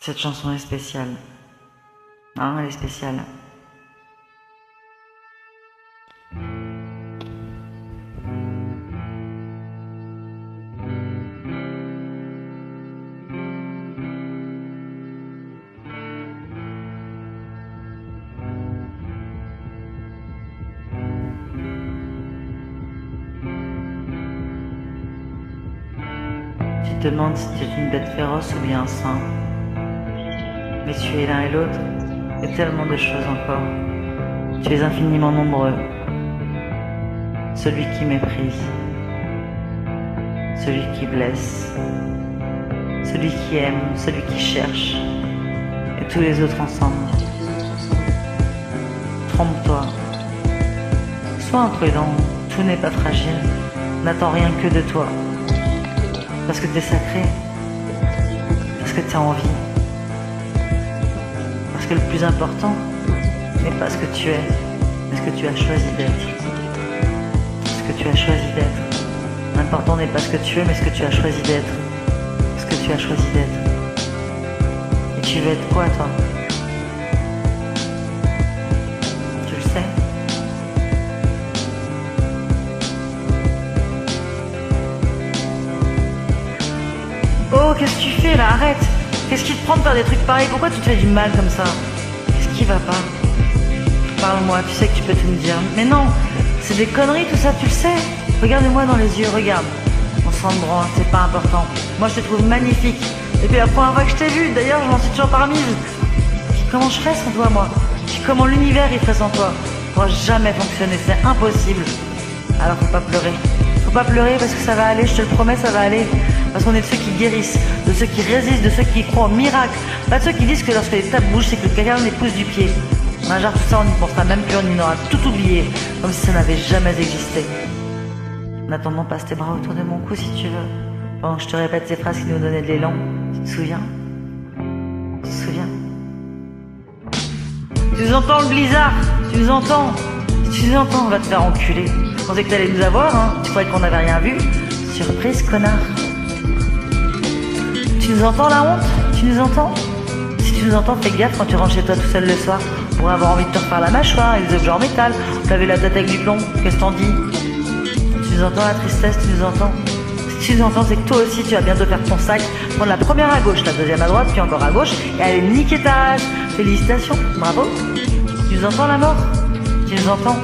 Cette chanson est spéciale. Hein, elle est spéciale. Tu te demandes si tu es une bête féroce ou bien un saint. Mais tu es l'un et l'autre, et tellement de choses encore. Tu es infiniment nombreux. Celui qui méprise, celui qui blesse, celui qui aime, celui qui cherche, et tous les autres ensemble. Trompe-toi. Sois imprudent, tout n'est pas fragile. N'attends rien que de toi. Parce que t'es sacré, parce que t'as envie, parce que le plus important n'est pas ce que tu es, mais ce que tu as choisi d'être. Ce que tu as choisi d'être. L'important n'est pas ce que tu es, mais ce que tu as choisi d'être. Ce que tu as choisi d'être. Et tu veux être quoi, toi? Tu le sais? Oh, qu'est-ce que tu fais là? Arrête! Qu'est-ce qui te prend de faire des trucs pareils? Pourquoi tu te fais du mal comme ça? Qu'est-ce qui va pas? Parle-moi, tu sais que tu peux tout me dire. Mais non, c'est des conneries tout ça, tu le sais. Regarde-moi dans les yeux, regarde. On s'en branle, c'est pas important. Moi je te trouve magnifique. Depuis la première fois que je t'ai vue, d'ailleurs je m'en suis toujours parmise. Puis comment je ferais sans toi, moi? Puis comment l'univers il ferait sans toi? Ça pourra jamais fonctionner, c'est impossible. Alors faut pas pleurer. Faut pas pleurer parce que ça va aller, je te le promets, ça va aller. Parce qu'on est de ceux qui guérissent, de ceux qui résistent, de ceux qui croient au miracle. Pas de ceux qui disent que lorsque les tables bougent, c'est que quelqu'un les pousse du pied. Genre tout ça, on n'y pensera même plus, on y aura tout oublié, comme si ça n'avait jamais existé. En attendant, passe tes bras autour de mon cou si tu veux, pendant que je te répète ces phrases qui nous donnaient de l'élan. Tu te souviens? Tu te souviens? Tu nous entends le blizzard? Tu nous entends? Si tu nous entends, on va te faire enculer. Je pensais que t'allais nous avoir, hein? Tu croyais qu'on n'avait rien vu? Surprise, connard. Tu nous entends la honte? Tu nous entends? Si tu nous entends, fais gaffe quand tu rentres chez toi tout seul le soir, pour avoir envie de te refaire la mâchoire et des objets en métal, laver la tête avec du plomb. Qu'est-ce que t'en dis? Tu nous entends la tristesse? Tu nous entends? Si tu nous entends, c'est que toi aussi tu vas bientôt faire ton sac, prendre la première à gauche, la deuxième à droite, puis encore à gauche, et aller niquer ta race. Félicitations, bravo. Tu nous entends la mort? Tu nous entends?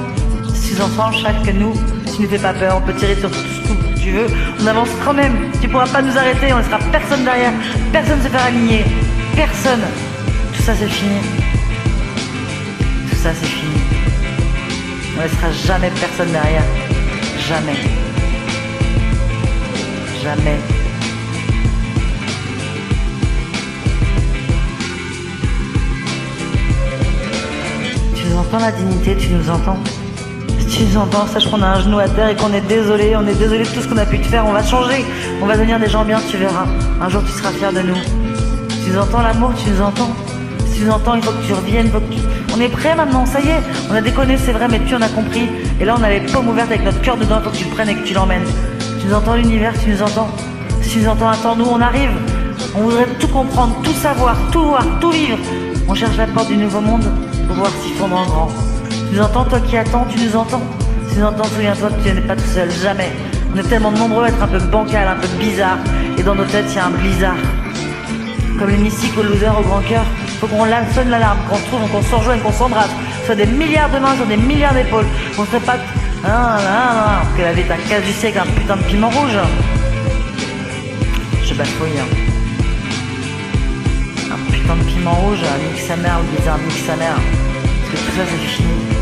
Si tu nous entends, chaque que nous, tu ne fais pas peur, on peut tirer sur tout ce que tu veux, on avance quand même. Tu pourras pas nous arrêter, on ne laissera personne derrière, personne se faire aligner, personne. Tout ça c'est fini. Tout ça c'est fini. On ne laissera jamais personne derrière. Jamais. Jamais. Tu nous entends la dignité, tu nous entends? Si tu nous entends, sache qu'on a un genou à terre et qu'on est désolé, on est désolé de tout ce qu'on a pu te faire, on va changer, on va devenir des gens bien, tu verras. Un jour tu seras fier de nous. Tu nous entends l'amour, tu nous entends? Si tu nous entends, il faut que tu reviennes, On est prêt maintenant, ça y est, on a déconné, c'est vrai, mais tu en as compris. Et là on a les paumes ouvertes avec notre cœur dedans, il faut que tu le prennes et que tu l'emmènes. Tu nous entends l'univers, tu nous entends? Si tu nous entends, attends, nous on arrive. On voudrait tout comprendre, tout savoir, tout voir, tout vivre. On cherche la porte du nouveau monde pour voir s'y fondre en grand. Tu nous entends, toi qui attends, tu nous entends? Si tu nous entends, souviens-toi que tu n'es pas tout seul, jamais. On est tellement nombreux à être un peu bancal, un peu bizarre. Et dans nos têtes, il y a un blizzard. Comme les mystiques aux losers au grand cœur, faut qu'on sonne l'alarme, qu'on se trouve, qu'on se rejoigne, qu'on s'embrasse. Soit des milliards de mains sur des milliards d'épaules. Qu'on se pas que la vie est un casse du siècle, un putain de piment rouge. Je bafouille. Un putain de piment rouge, nique sa mère, le bizarre, nique sa mère. Parce que tout ça c'est fini.